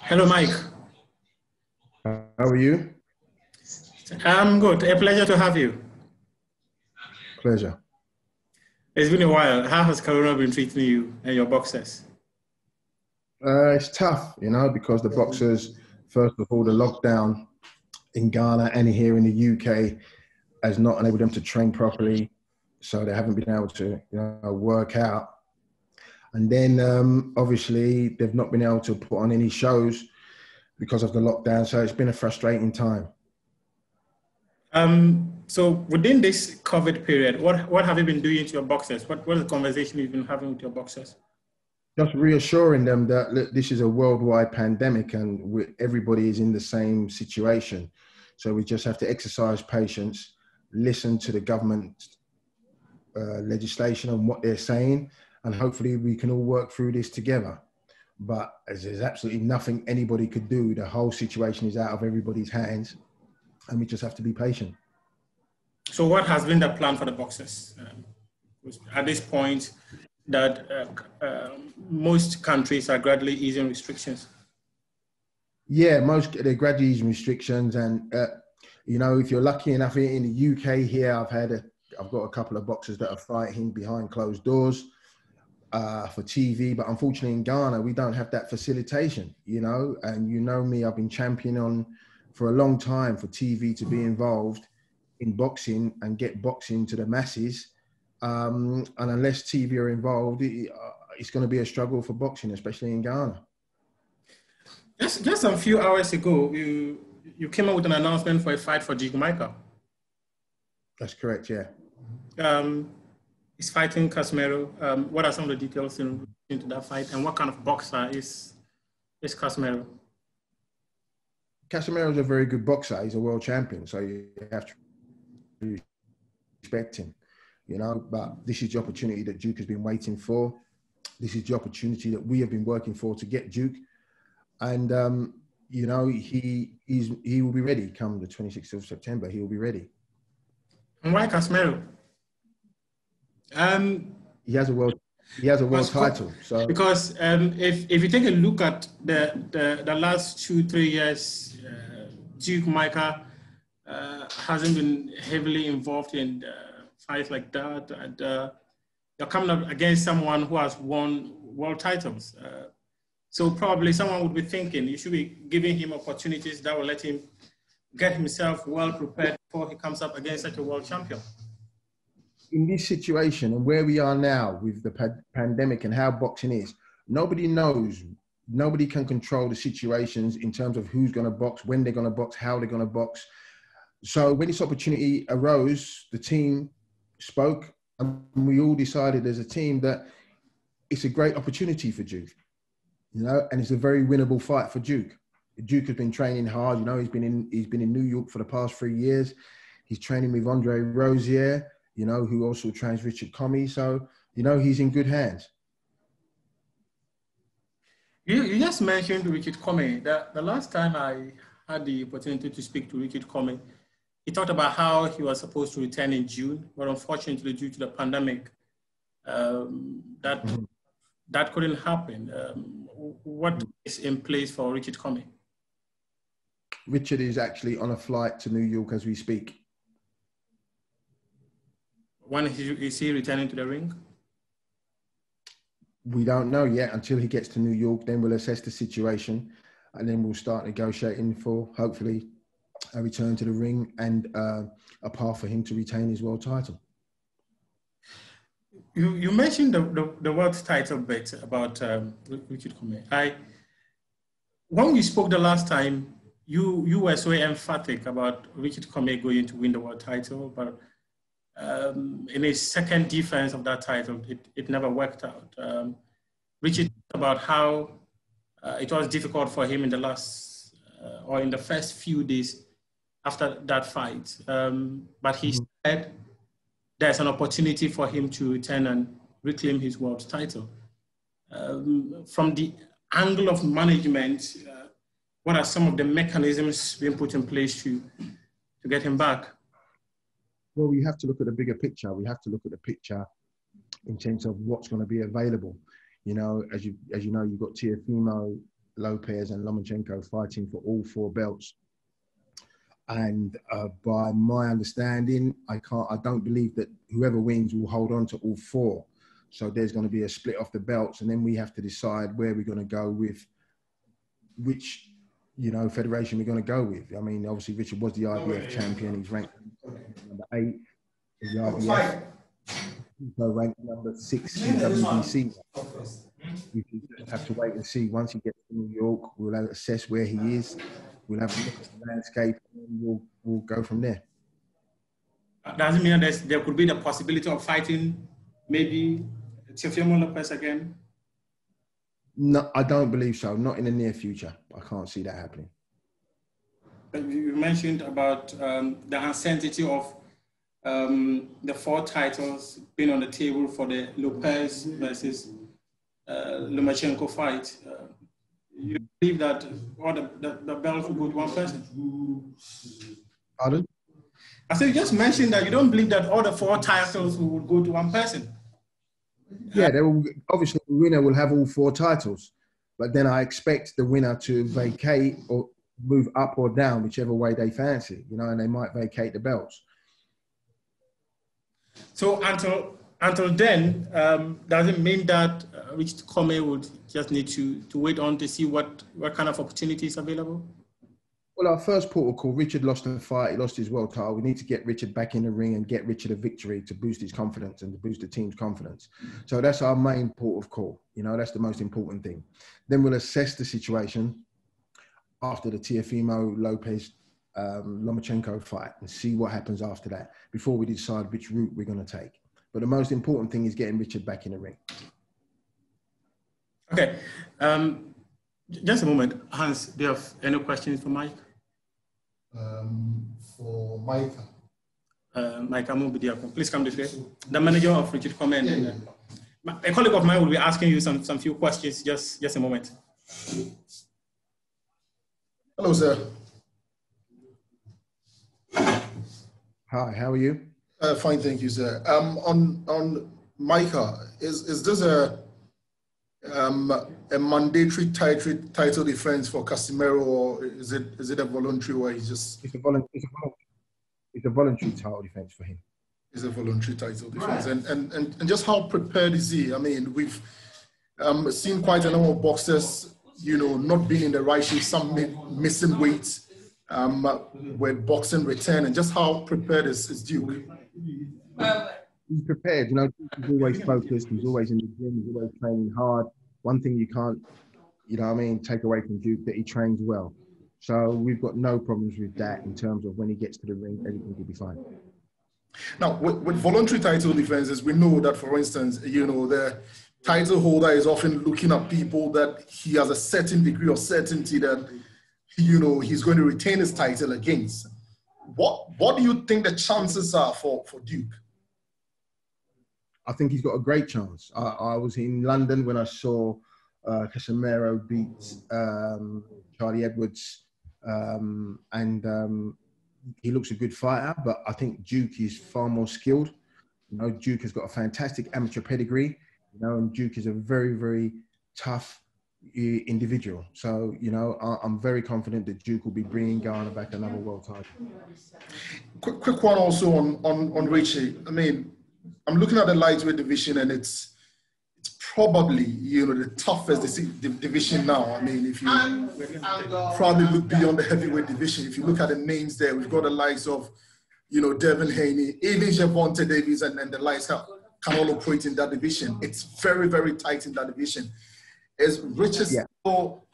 Hello, Mike. How are you? I'm good. A pleasure to have you. Pleasure. It's been a while. How has Corona been treating you and your boxers? It's tough, because the boxers, first of all, the lockdown in Ghana and here in the UK has not enabled them to train properly. So they haven't been able to, work out. And then obviously they've not been able to put on any shows because of the lockdown. So it's been a frustrating time. So within this COVID period, what have you been doing to your boxers? What is the conversation you've been having with your boxers? Just reassuring them that look, this is a worldwide pandemic and everybody is in the same situation. So we just have to exercise patience, listen to the government legislation and what they're saying, and hopefully we can all work through this together. But there's absolutely nothing anybody could do. The whole situation is out of everybody's hands, and we just have to be patient. So what has been the plan for the boxers? At this point, that most countries are gradually easing restrictions. Yeah, they're gradually easing restrictions, and if you're lucky enough in the UK here, I've got a couple of boxers that are fighting behind closed doors for TV, but unfortunately in Ghana we don't have that facilitation, and me, I've been championing for a long time for TV to be involved in boxing and get boxing to the masses. And unless TV are involved, it's going to be a struggle for boxing, especially in Ghana. Just a few hours ago, you came up with an announcement for a fight for Duke Michael. That's correct, yeah. He's fighting Casimero. What are some of the details into that fight, and what kind of boxer is Casimero? Casimero is a very good boxer. He's a world champion, so you have to respect him, But this is the opportunity that Duke has been waiting for. This is the opportunity that we have been working for to get Duke. And, he will be ready come the 26th of September. He will be ready. And why Casimero? He has a world title. So because if you take a look at the last 2-3 years, Duke Michael hasn't been heavily involved in fights like that, and you're coming up against someone who has won world titles. So probably someone would be thinking you should be giving him opportunities that will let him get himself well prepared before he comes up against such a world champion. In this situation and where we are now with the pandemic and how boxing is, nobody knows. Nobody can control the situations in terms of who's going to box, when they're going to box, how they're going to box. So when this opportunity arose, the team spoke and we all decided as a team that it's a great opportunity for Duke, and it's a very winnable fight for Duke. Duke has been training hard. He's been in New York for the past 3 years. He's training with Andre Rosier, who also trains Richard Commey. So, he's in good hands. You just mentioned Richard Commey. The last time I had the opportunity to speak to Richard Commey, he talked about how he was supposed to return in June, but unfortunately due to the pandemic, that couldn't happen. What is in place for Richard Commey? Richard is actually on a flight to New York as we speak. When is he returning to the ring? We don't know yet until he gets to New York. Then we'll assess the situation and then we'll start negotiating for, hopefully, a return to the ring and a path for him to retain his world title. You mentioned the world title bit about Richard Commey. When we spoke the last time, you were so emphatic about Richard Commey going to win the world title, but in his second defense of that title, it never worked out. Richard talked about how it was difficult for him in the last or in the first few days after that fight, but he said there's an opportunity for him to return and reclaim his world title. From the angle of management, what are some of the mechanisms being put in place to get him back? Well, we have to look at the bigger picture. We have to look at the picture in terms of what's going to be available. As you know, you've got Teofimo Lopez and Lomachenko fighting for all 4 belts. And by my understanding, I don't believe that whoever wins will hold on to all 4. So there's going to be a split off the belts, and then we have to decide where we're going to go with which, federation we're going to go with. I mean, obviously Richard was the IBF champion. He's ranked number 8 in the IBF. So ranked number 6 in WBC. We just have to wait and see. Once he gets to New York, we'll assess where he is. We'll have a look at the landscape, and we'll go from there. Does it mean that there could be the possibility of fighting maybe Teofimo Lopez again? No, I don't believe so. Not in the near future. I can't see that happening. You mentioned about the uncertainty of the 4 titles being on the table for the Lopez versus Lomachenko fight. You believe that all the belts will go to one person? Pardon? I said you just mentioned that you don't believe that all the 4 titles will go to one person. Yeah, they will, obviously the winner will have all 4 titles, but then I expect the winner to vacate or move up or down, whichever way they fancy, and they might vacate the belts. So until then, does it mean that Richard Commey would just need to wait on to see what kind of opportunities available? Well, our first port of call, Richard lost the fight. He lost his world title. We need to get Richard back in the ring and get Richard a victory to boost his confidence and to boost the team's confidence. So that's our main port of call. That's the most important thing. Then we'll assess the situation after the Teofimo Lopez Lomachenko fight and see what happens after that before we decide which route we're going to take. But the most important thing is getting Richard back in the ring. Okay. Just a moment. Hans, do you have any questions for Mike? For Micah. Mike Amubidiako, please come this way. The manager of Richard Commey. A colleague of mine will be asking you some few questions. Just a moment. Hello, sir. Hi, how are you? Fine, thank you, sir. On Micah, is this a mandatory title defense for Casimero, or is it a voluntary where he's just? It's a voluntary title defense for him. It's a voluntary title defense, right. and just how prepared is he? I mean, we've seen quite a number of boxers, not being in the right shape, some missing weight, where boxing return, and just how prepared is Duke? He's prepared, he's always focused, he's always in the gym, he's always training hard. One thing you can't, take away from Duke, that he trains well. So we've got no problems with that in terms of when he gets to the ring, everything will be fine. Now, with voluntary title defenses, we know that, for instance, the title holder is often looking at people that he has a certain degree of certainty that, he's going to retain his title against. What do you think the chances are for Duke? I think he's got a great chance. I was in London when I saw Casimero beat Charlie Edwards, and he looks a good fighter, but I think Duke is far more skilled. Duke has got a fantastic amateur pedigree, and Duke is a very, very tough individual. So, I'm very confident that Duke will be bringing Ghana back another world title. Quick one also on Richie. I mean, I'm looking at the lightweight division, and it's probably, the toughest division now. I mean, if you probably look beyond the heavyweight division, if you look at the names there, we've got the likes of, Devin Haney, even Gervonta Davis, and the likes can all operate in that division. It's very, very tight in that division. Is Richard still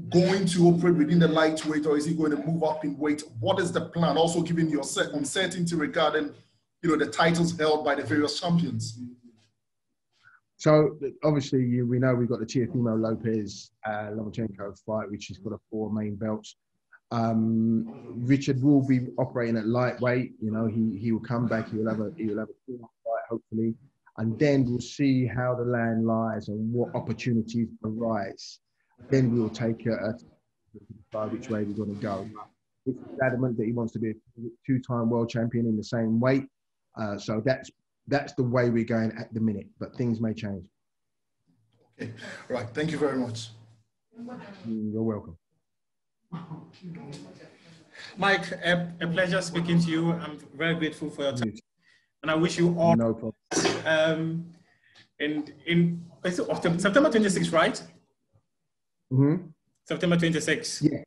going to operate within the lightweight, or is he going to move up in weight? What is the plan? Also, given your uncertainty regarding, the titles held by the various champions. So obviously, we know we've got the Teofimo Lopez Lomachenko fight, which has got 4 main belts. Richard will be operating at lightweight. He will come back. He will have a fight, hopefully, and then we'll see how the land lies and what opportunities arise. Then we will take decide which way we're going to go. It's adamant that he wants to be a 2-time world champion in the same weight. So that's the way we're going at the minute, but things may change. Okay, right. Thank you very much. You're welcome. Mike, a pleasure speaking to you. I'm very grateful for your time. And I wish you all no problem. In September 26th, right? Mm-hmm. September 26th.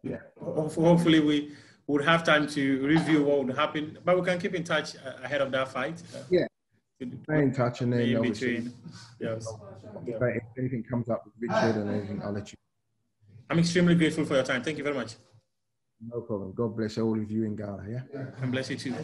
Yeah. Hopefully we would have time to review what would happen, but we can keep in touch ahead of that fight. Stay in touch, and then in obviously, between. Yes. if anything comes up with Richard and anything, I'll let you. I'm extremely grateful for your time. Thank you very much. No problem. God bless all of you in Ghana. Yeah. And bless you too.